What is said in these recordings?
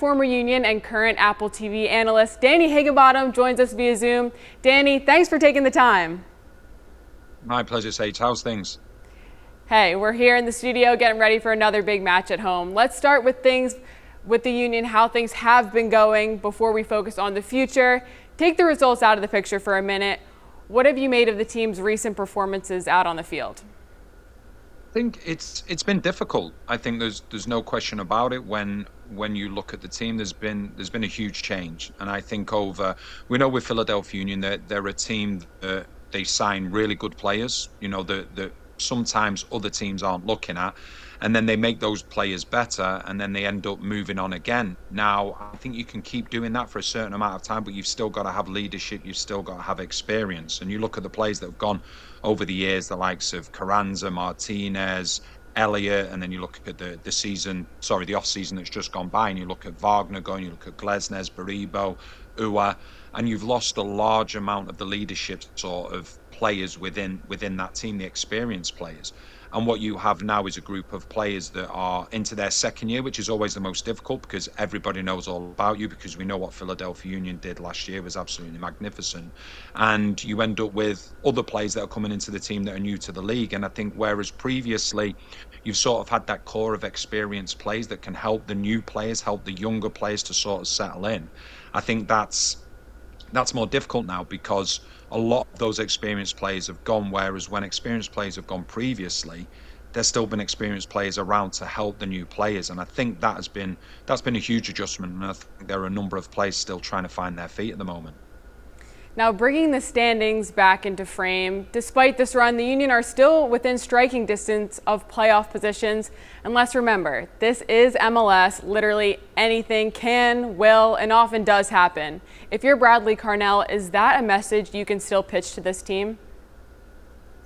former Union and current Apple TV analyst Danny Higginbotham joins us via Zoom. Danny, thanks for taking the time. My pleasure, Sage. How's things? Hey, we're here in the studio getting ready for another big match at home. Let's start with things with the Union, how things have been going before we focus on the future. Take the results out of the picture for a minute. What have you made of the team's recent performances out on the field? I think it's been difficult. I think there's no question about it. When you look at the team, there's been a huge change, and I think we know with Philadelphia Union that they're a team that they sign really good players. You know that sometimes other teams aren't looking at, and then they make those players better, and then they end up moving on again. Now, I think you can keep doing that for a certain amount of time, but you've still got to have leadership, you've still got to have experience. And you look at the players that have gone over the years, the likes of Carranza, Martinez, Elliott, and then you look at the off season that's just gone by, and you look at Wagner going, you look at Glesnes, Baribo, Ua, and you've lost a large amount of the leadership sort of players within that team, the experienced players. And what you have now is a group of players that are into their second year, which is always the most difficult because everybody knows all about you, because we know what Philadelphia Union did last year was absolutely magnificent. And you end up with other players that are coming into the team that are new to the league. And I think whereas previously you've sort of had that core of experienced players that can help the new players, help the younger players to sort of settle in, I think that's more difficult now because a lot of those experienced players have gone, whereas when experienced players have gone previously, there's still been experienced players around to help the new players. And I think that's been a huge adjustment. And I think there are a number of players still trying to find their feet at the moment. Now, bringing the standings back into frame, despite this run, the Union are still within striking distance of playoff positions. And let's remember, this is MLS. Literally anything can, will, and often does happen. If you're Bradley Carnell, is that a message you can still pitch to this team?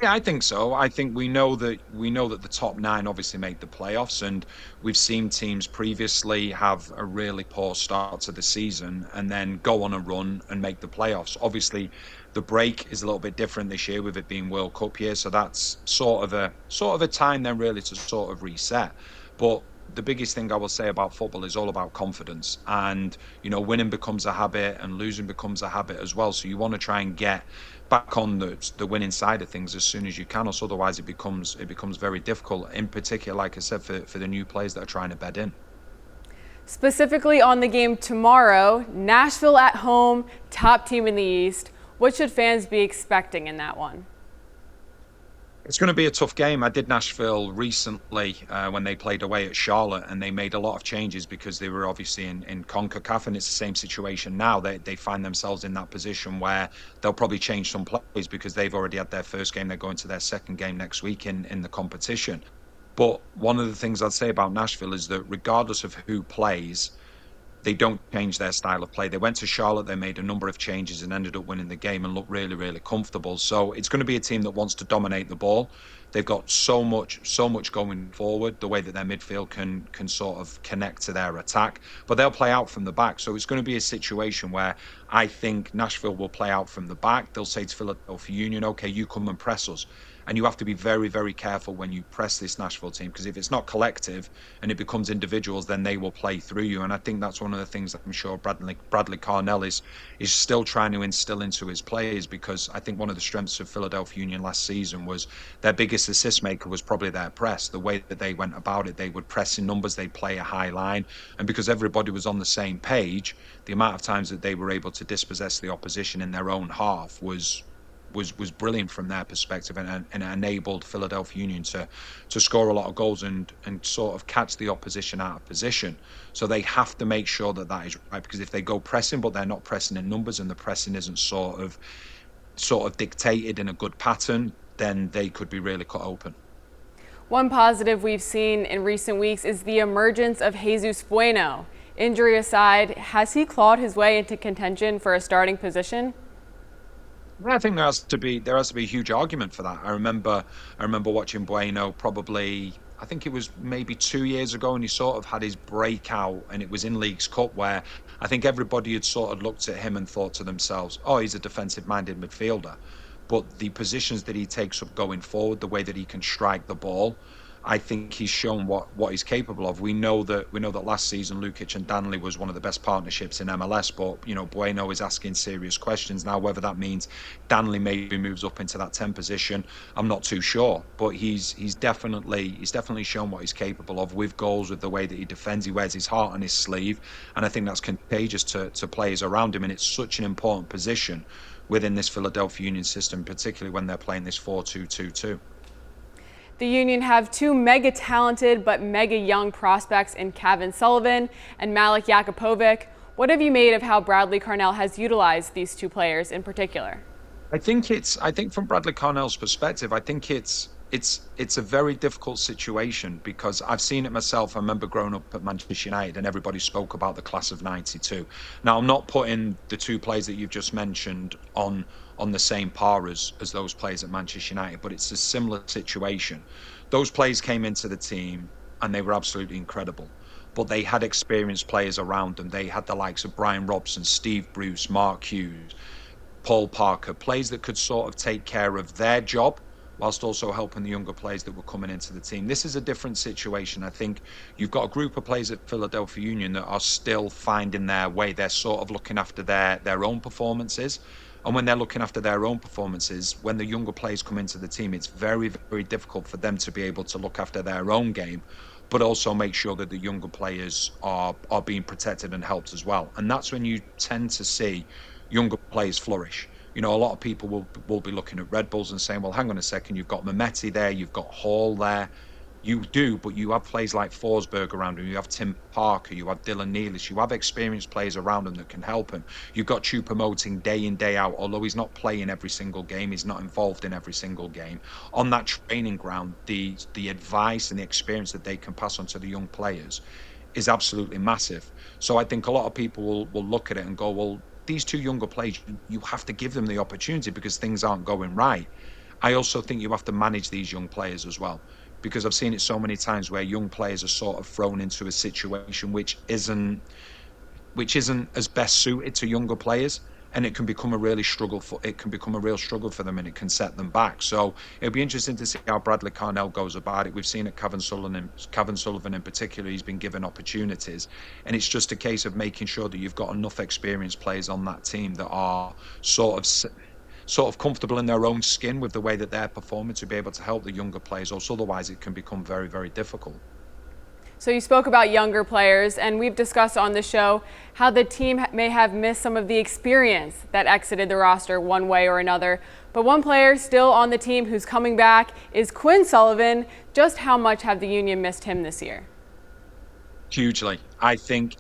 Yeah, I think so. I think we know that the top 9 obviously make the playoffs, and we've seen teams previously have a really poor start to the season and then go on a run and make the playoffs. Obviously, the break is a little bit different this year with it being World Cup year, so that's sort of a time then really to sort of reset. But the biggest thing I will say about football is all about confidence, and winning becomes a habit and losing becomes a habit as well. So you want to try and get back on the winning side of things as soon as you can, or otherwise it becomes very difficult, in particular, like I said, for the new players that are trying to bed in. Specifically on the game tomorrow, Nashville at home, top team in the East. What should fans be expecting in that one? It's going to be a tough game. I did Nashville recently when they played away at Charlotte, and they made a lot of changes because they were obviously in CONCACAF, and it's the same situation now. They find themselves in that position where they'll probably change some plays because they've already had their first game. They're going to their second game next week in the competition. But one of the things I'd say about Nashville is that regardless of who plays, they don't change their style of play. They went to Charlotte, they made a number of changes and ended up winning the game and looked really, really comfortable. So it's going to be a team that wants to dominate the ball. They've got so much going forward, the way that their midfield can sort of connect to their attack, but they'll play out from the back. So it's going to be a situation where I think Nashville will play out from the back. They'll say to Philadelphia Union, okay, you come and press us. And you have to be very, very careful when you press this Nashville team, because if it's not collective and it becomes individuals, then they will play through you. And I think that's one of the things that I'm sure Bradley Carnell is still trying to instill into his players, because I think one of the strengths of Philadelphia Union last season was their biggest assist maker was probably their press. The way that they went about it, they would press in numbers, they'd play a high line. And because everybody was on the same page, the amount of times that they were able to dispossess the opposition in their own half was brilliant from their perspective, and enabled Philadelphia Union to score a lot of goals and sort of catch the opposition out of position. So they have to make sure that is right, because if they go pressing but they're not pressing in numbers and the pressing isn't sort of dictated in a good pattern, then they could be really cut open. One positive we've seen in recent weeks is the emergence of Jesus Bueno. Injury aside, has he clawed his way into contention for a starting position? I think there has to be a huge argument for that. I remember watching Bueno probably, I think it was maybe 2 years ago, and he sort of had his breakout, and it was in Leagues Cup, where I think everybody had sort of looked at him and thought to themselves, oh, he's a defensive-minded midfielder. But the positions that he takes up going forward, the way that he can strike the ball, I think he's shown what he's capable of. We know that last season Lukic and Danley was one of the best partnerships in MLS, but Bueno is asking serious questions now. Whether that means Danley maybe moves up into that 10 position, I'm not too sure. But he's definitely shown what he's capable of with goals, with the way that he defends. He wears his heart on his sleeve, and I think that's contagious to players around him. And it's such an important position within this Philadelphia Union system, particularly when they're playing this 4-2-2-2. The Union have two mega talented but mega young prospects in Kevin Sullivan and Malik Jakupovic. What have you made of how Bradley Carnell has utilized these two players in particular? I think from Bradley Carnell's perspective, I think it's a very difficult situation because I've seen it myself. I remember growing up at Manchester United and everybody spoke about the class of '92. Now, I'm not putting the two players that you've just mentioned on the same par as those players at Manchester United, but it's a similar situation. Those players came into the team and they were absolutely incredible, but they had experienced players around them. They had the likes of Brian Robson, Steve Bruce, Mark Hughes, Paul Parker, players that could sort of take care of their job whilst also helping the younger players that were coming into the team. This is a different situation. I think you've got a group of players at Philadelphia Union that are still finding their way. They're sort of looking after their own performances. And when they're looking after their own performances, when the younger players come into the team, it's very, very difficult for them to be able to look after their own game, but also make sure that the younger players are being protected and helped as well. And that's when you tend to see younger players flourish. A lot of people will be looking at Red Bulls and saying, well, hang on a second, you've got Mehmeti there, you've got Hall there. You do, but you have players like Forsberg around him, you have Tim Parker, you have Dylan Nealis, you have experienced players around him that can help him. You've got Choupo-Moting day in, day out, although he's not playing every single game, he's not involved in every single game. On that training ground, the advice and the experience that they can pass on to the young players is absolutely massive. So I think a lot of people will look at it and go, well, these two younger players, you have to give them the opportunity because things aren't going right. I also think you have to manage these young players as well, because I've seen it so many times where young players are sort of thrown into a situation which isn't as best suited to younger players, and it can become a real struggle for them, and it can set them back. So it'll be interesting to see how Bradley Carnell goes about it. We've seen it Kevin Sullivan in particular, he's been given opportunities, and it's just a case of making sure that you've got enough experienced players on that team that are sort of comfortable in their own skin with the way that they're performing to be able to help the younger players, or otherwise it can become very, very difficult. So you spoke about younger players, and we've discussed on the show how the team may have missed some of the experience that exited the roster one way or another. But one player still on the team who's coming back is Quinn Sullivan. Just how much have the Union missed him this year? Hugely. I think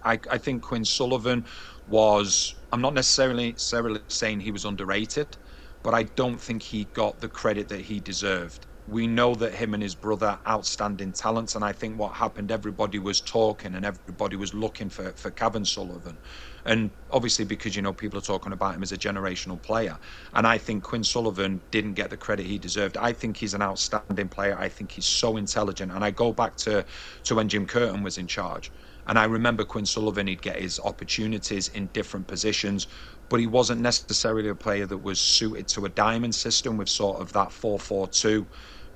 Quinn Sullivan was, I'm not necessarily saying he was underrated, but I don't think he got the credit that he deserved. We know that him and his brother, outstanding talents, and I think what happened, everybody was talking and everybody was looking for Kevin Sullivan. And obviously because, people are talking about him as a generational player. And I think Quinn Sullivan didn't get the credit he deserved. I think he's an outstanding player. I think he's so intelligent. And I go back to when Jim Curtin was in charge. And I remember Quinn Sullivan, he'd get his opportunities in different positions, but he wasn't necessarily a player that was suited to a diamond system with sort of that 4-4-2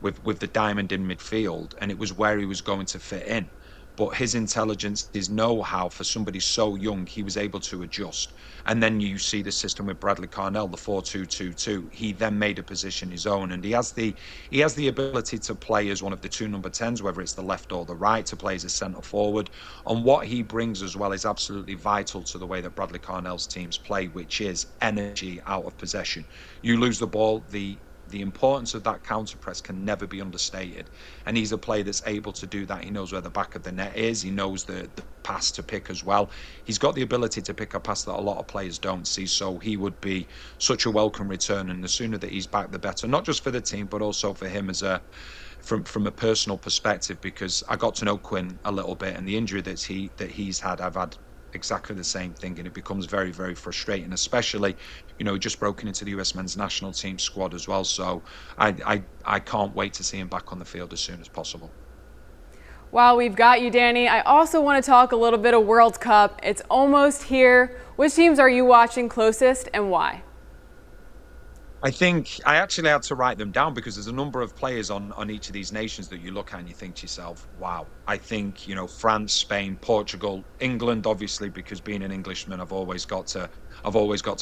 with the diamond in midfield, and it was where he was going to fit in. But his intelligence, his know-how, for somebody so young, he was able to adjust. And then you see the system with Bradley Carnell, the 4-2-2-2. He then made a position his own, and he has the ability to play as one of the two number 10s, whether it's the left or the right, to play as a centre forward. And what he brings as well is absolutely vital to the way that Bradley Carnell's teams play, which is energy out of possession. You lose the ball, the importance of that counter press can never be understated, and he's a player that's able to do that. He knows where the back of the net is, he knows the pass to pick as well. He's got the ability to pick a pass that a lot of players don't see, so he would be such a welcome return, and the sooner that he's back the better, not just for the team but also for him as from a personal perspective, because I got to know Quinn a little bit, and the injury that he's had, I've had exactly the same thing, and it becomes very, very frustrating, especially just broken into the US men's national team squad as well. So I can't wait to see him back on the field as soon as possible. While we've got you, Danny, I also want to talk a little bit of World Cup. It's almost here. Which teams are you watching closest and why? I think I actually had to write them down because there's a number of players on each of these nations that you look at and you think to yourself, wow. I think, France, Spain, Portugal, England, obviously, because being an Englishman, I've always got to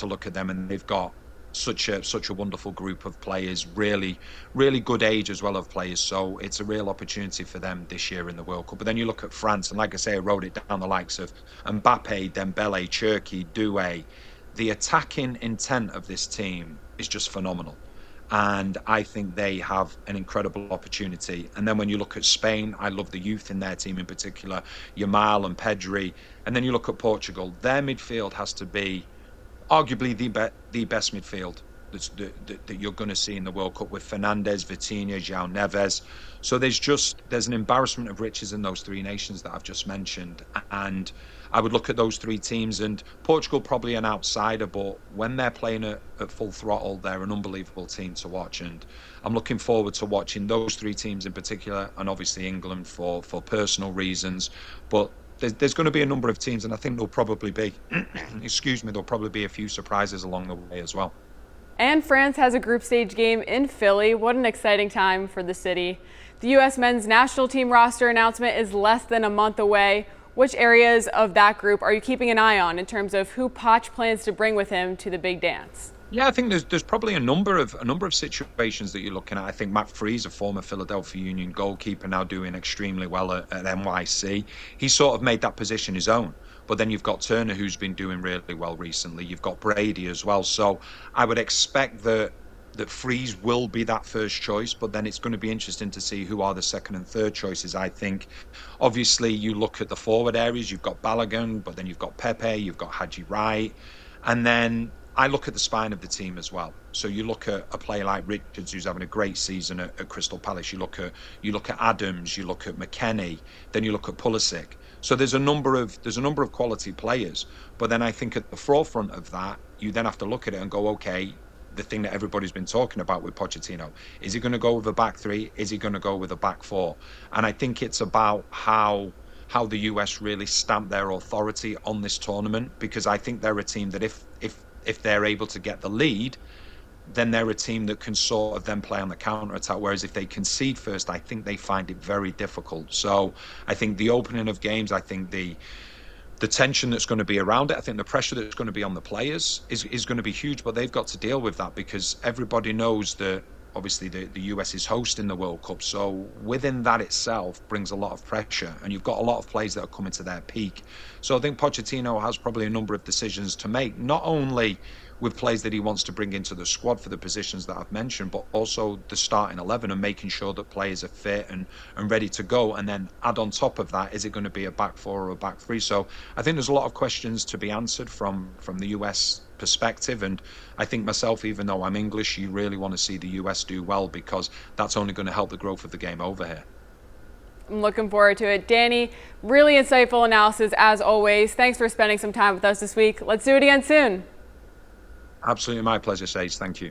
look at them, and they've got such a wonderful group of players, really, really good age as well of players. So it's a real opportunity for them this year in the World Cup. But then you look at France, and like I say, I wrote it down, the likes of Mbappe, Dembele, Cherki, Doué. The attacking intent of this team is just phenomenal. And I think they have an incredible opportunity. And then when you look at Spain, I love the youth in their team in particular, Yamal and Pedri. And then you look at Portugal, their midfield has to be arguably the best midfield that you're going to see in the World Cup, with Fernandes, Vitinha, João Neves. So there's an embarrassment of riches in those three nations that I've just mentioned, and I would look at those three teams, and Portugal probably an outsider, but when they're playing at full throttle, they're an unbelievable team to watch, and I'm looking forward to watching those three teams in particular, and obviously England for personal reasons, but there's going to be a number of teams, and I think there'll probably be, excuse me, there'll probably be a few surprises along the way as well. And France has a group stage game in Philly. What an exciting time for the city. The U.S. men's national team roster announcement is less than a month away. Which areas of that group are you keeping an eye on in terms of who Poch plans to bring with him to the big dance? Yeah, I think there's probably a number of situations that you're looking at. I think Matt Freese, a former Philadelphia Union goalkeeper, now doing extremely well at NYC. He sort of made that position his own. But then you've got Turner, who's been doing really well recently. You've got Brady as well. So I would expect that Freese will be that first choice, but then it's going to be interesting to see who are the second and third choices. I think, obviously, you look at the forward areas. You've got Balogun, but then you've got Pepe, you've got Haji Wright, and then I look at the spine of the team as well. So you look at a player like Richards, who's having a great season at Crystal Palace. You look at Adams, you look at McKennie, then you look at Pulisic. So there's a number of quality players. But then I think at the forefront of that, you then have to look at it and go, okay, the thing that everybody's been talking about with Pochettino, is he going to go with a back three? Is he going to go with a back four? And I think it's about how the US really stamp their authority on this tournament, because I think they're a team that if they're able to get the lead, then they're a team that can sort of then play on the counter attack. Whereas if they concede first, I think they find it very difficult. So I think the opening of games, I think the tension that's going to be around it, I think the pressure that's going to be on the players is going to be huge, but they've got to deal with that because everybody knows that obviously the US is hosting the World Cup. So within that itself brings a lot of pressure, and you've got a lot of players that are coming to their peak. So I think Pochettino has probably a number of decisions to make, not only with players that he wants to bring into the squad for the positions that I've mentioned, but also the starting 11 and making sure that players are fit and ready to go. And then add on top of that, is it going to be a back four or a back three? So I think there's a lot of questions to be answered from the US perspective. And I think myself, even though I'm English, you really want to see the US do well, because that's only going to help the growth of the game over here. I'm looking forward to it. Danny, really insightful analysis as always. Thanks for spending some time with us this week. Let's do it again soon. Absolutely my pleasure, Sage. Thank you.